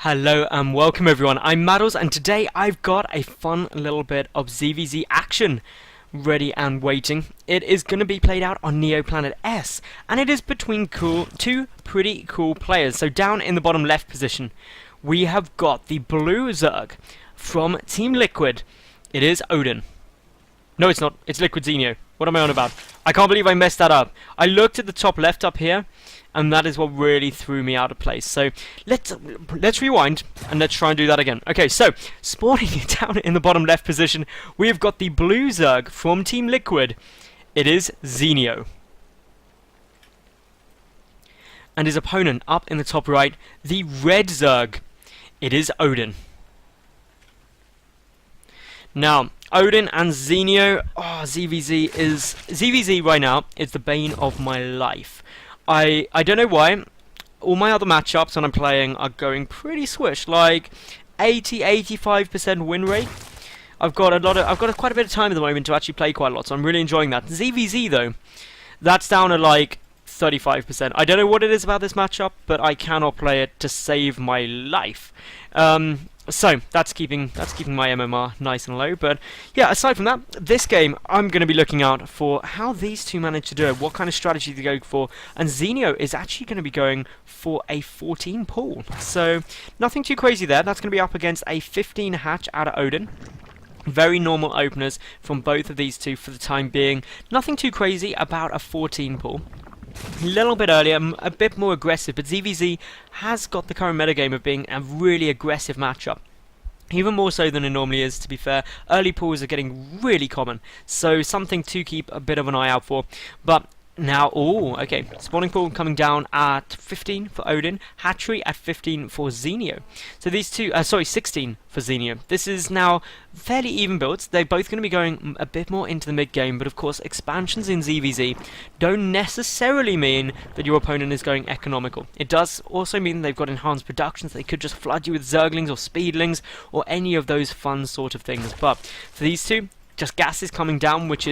Hello and welcome everyone, I'm Madals and today I've got a fun little bit of ZVZ action ready and waiting. It is going to be played out on Neo Planet S and it is between two pretty cool players. So down in the bottom left position we have got the blue Zerg from Team Liquid. It is OdiN. No, it's not, it's Liquid Zenio. What am I on about? I can't believe I messed that up. I looked at the top left up here and that is what really threw me out of place. So let's rewind and let's try and do that again. Okay, so spawning down in the bottom left position, we have got the blue Zerg from Team Liquid. It is Zenio. And his opponent up in the top right, the red Zerg. It is OdiN. Now, OdiN and Zenio, ZVZ right now is the bane of my life. I don't know why. All my other matchups when I'm playing are going pretty swish, like 80-85% win rate. I've got quite a bit of time at the moment to actually play quite a lot, so I'm really enjoying that. ZVZ though, that's down at like 35%. I don't know what it is about this matchup, but I cannot play it to save my life. So that's keeping my MMR nice and low. But yeah, aside from that, this game I'm going to be looking out for how these two manage to do it, what kind of strategy they go for, and Zenio is actually going to be going for a 14 pull. So nothing too crazy there. That's going to be up against a 15 hatch out of OdiN. Very normal openers from both of these two for the time being. Nothing too crazy about a 14 pull. A little bit earlier, a bit more aggressive, but ZVZ has got the current metagame of being a really aggressive matchup. Even more so than it normally is, to be fair. Early pulls are getting really common, so something to keep a bit of an eye out for. But now, okay, spawning pool coming down at 15 for OdiN, hatchery at 15 for Zenio. So these two, 16 for Zenio. This is now fairly even builds. They're both going to be going a bit more into the mid game, but of course expansions in ZVZ don't necessarily mean that your opponent is going economical. It does also mean they've got enhanced productions. They could just flood you with Zerglings or Speedlings or any of those fun sort of things. But for these two, just gases coming down, which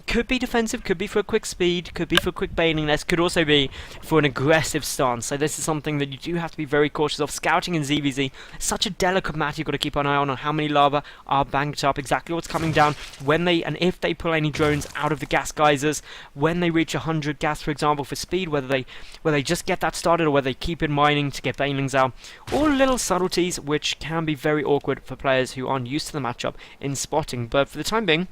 could be defensive, could be for a quick speed, could be for a quick baiting nest, could also be for an aggressive stance. So this is something that you do have to be very cautious of. Scouting in ZVZ, such a delicate matter. You've got to keep an eye on how many lava are banked up, exactly what's coming down, when they and if they pull any drones out of the gas geysers, when they reach 100 gas, for example, for speed, whether they just get that started or whether they keep it mining to get banelings out. All little subtleties which can be very awkward for players who aren't used to the matchup in spotting. But for the time being,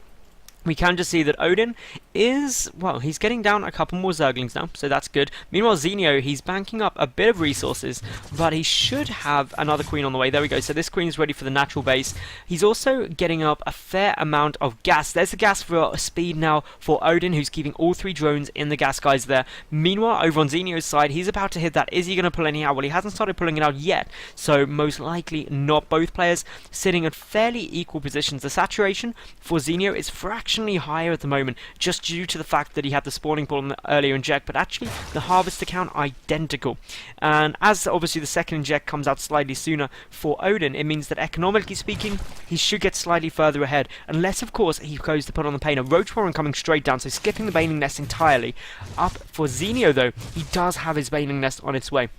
we can just see that OdiN is, well, he's getting down a couple more Zerglings now, so that's good. Meanwhile, Zenio, he's banking up a bit of resources, but he should have another queen on the way. There we go, so this queen is ready for the natural base. He's also getting up a fair amount of gas. There's the gas for speed now for OdiN, who's keeping all three drones in the gas guys there. Meanwhile, over on Zenio's side, he's about to hit that. Is he going to pull any out? Well, he hasn't started pulling it out yet, so most likely not. Both players sitting at fairly equal positions. The saturation for Zenio is fractionally higher at the moment, just due to the fact that he had the spawning pool in the earlier inject, but actually the harvester count identical. And as obviously the second inject comes out slightly sooner for OdiN, it means that economically speaking, he should get slightly further ahead, unless of course he goes to put on the pain. A roach warren coming straight down, so skipping the baning nest entirely. Up for Zenio though, he does have his baning nest on its way.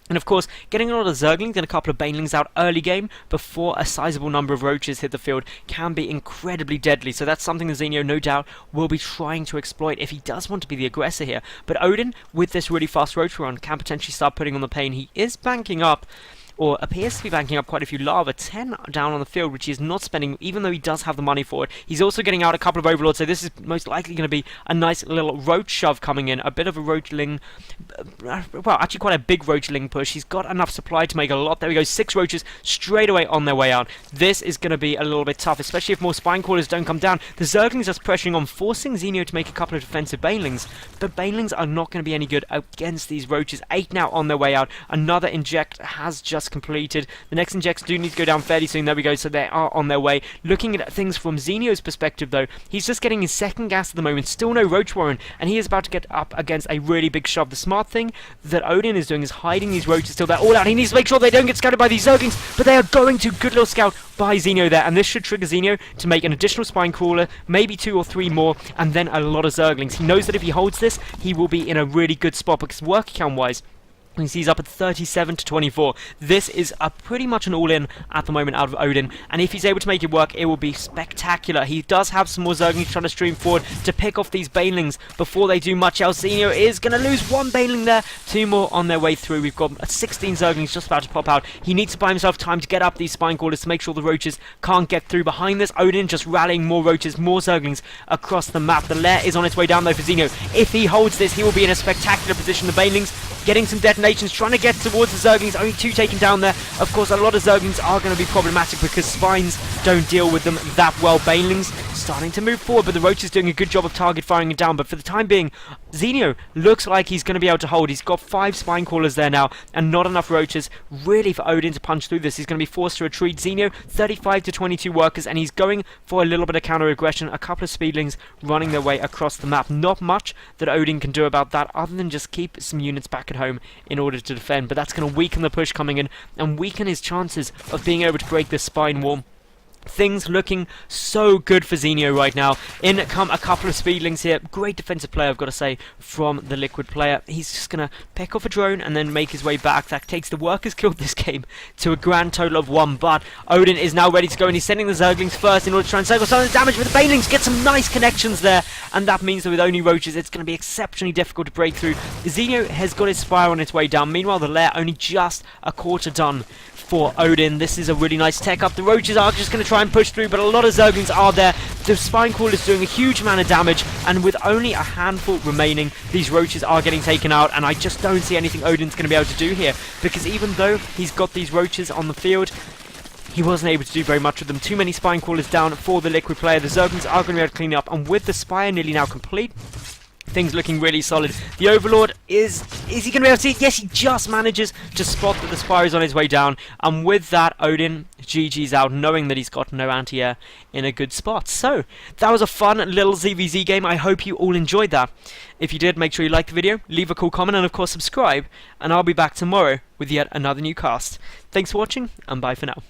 And of course, getting a lot of Zerglings and a couple of Banelings out early game before a sizable number of Roaches hit the field can be incredibly deadly. So that's something that Zenio no doubt will be trying to exploit if he does want to be the aggressor here. But OdiN, with this really fast Roach run, can potentially start putting on the pain. He is banking up, or appears to be banking up, quite a few lava, 10 down on the field, which he is not spending, even though he does have the money for it. He's also getting out a couple of Overlords, so this is most likely going to be a nice little Roach shove coming in, a bit of a Roachling, well, actually quite a big Roachling push. He's got enough supply to make a lot. There we go, 6 Roaches straight away on their way out. This is going to be a little bit tough, especially if more Spine Crawlers don't come down. The Zerglings are pressuring on, forcing Zenio to make a couple of defensive Banelings, but Banelings are not going to be any good against these Roaches. 8 now on their way out. Another inject has just completed. The next injects do need to go down fairly soon. There we go, so they are on their way. Looking at things from Zenio's perspective though, he's just getting his second gas at the moment, still no Roach Warren, and he is about to get up against a really big shove. The smart thing that OdiN is doing is hiding these Roaches till they're all out. He needs to make sure they don't get scouted by these Zerglings, but they are going to. Good little scout by Zenio there, and this should trigger Zenio to make an additional Spine Crawler, maybe 2 or 3 more, and then a lot of Zerglings. He knows that if he holds this, he will be in a really good spot, because work count wise, He's up at 37 to 24. This is pretty much an all-in at the moment out of OdiN, and if he's able to make it work, it will be spectacular. He does have some more Zerglings trying to stream forward to pick off these Banelings before they do much else. Zenio is going to lose one Baneling there, 2 more on their way through. We've got 16 Zerglings just about to pop out. He needs to buy himself time to get up these Spine Callers to make sure the Roaches can't get through. Behind this, OdiN just rallying more Roaches, more Zerglings across the map. The lair is on its way down though for Zenio. If he holds this, he will be in a spectacular position. The Banelings getting some detonations, trying to get towards the Zerglings, only 2 taken down there. Of course, a lot of Zerglings are going to be problematic because Spines don't deal with them that well. Banelings starting to move forward, but the Roach is doing a good job of target firing it down. But for the time being, Zenio looks like he's going to be able to hold. He's got 5 Spine Callers there now, and not enough Roaches really for OdiN to punch through this. He's going to be forced to retreat. Zenio, 35 to 22 workers, and he's going for a little bit of counter-aggression. A couple of Speedlings running their way across the map. Not much that OdiN can do about that, other than just keep some units back at home in order to defend. But that's going to weaken the push coming in, and weaken his chances of being able to break this Spine wall. Things looking so good for Zenio right now. In come a couple of Speedlings here. Great defensive play, I've got to say, from the Liquid player. He's just going to pick off a drone and then make his way back. That takes the workers killed this game to a grand total of 1. But OdiN is now ready to go, and he's sending the Zerglings first in order to try and circle some of the damage. With the Banelings, get some nice connections there. And that means that with only Roaches, it's going to be exceptionally difficult to break through. Zenio has got his Spire on its way down. Meanwhile, the lair only just a quarter done for OdiN. This is a really nice tech up. The Roaches are just going to try and push through, but a lot of Zerglings are there. The Spine Call is doing a huge amount of damage, and with only a handful remaining, these Roaches are getting taken out, and I just don't see anything OdiN's going to be able to do here, because even though he's got these Roaches on the field, he wasn't able to do very much with them. Too many Spine Callers down for the Liquid player. The Zerglings are going to be able to clean up, and with the Spire nearly now complete, things looking really solid. The Overlord, is he going to be able to see it? Yes, he just manages to spot that the Spire is on his way down. And with that, OdiN GG's out, knowing that he's got no anti-air in a good spot. So, that was a fun little ZVZ game. I hope you all enjoyed that. If you did, make sure you like the video, leave a cool comment, and of course subscribe. And I'll be back tomorrow with yet another new cast. Thanks for watching, and bye for now.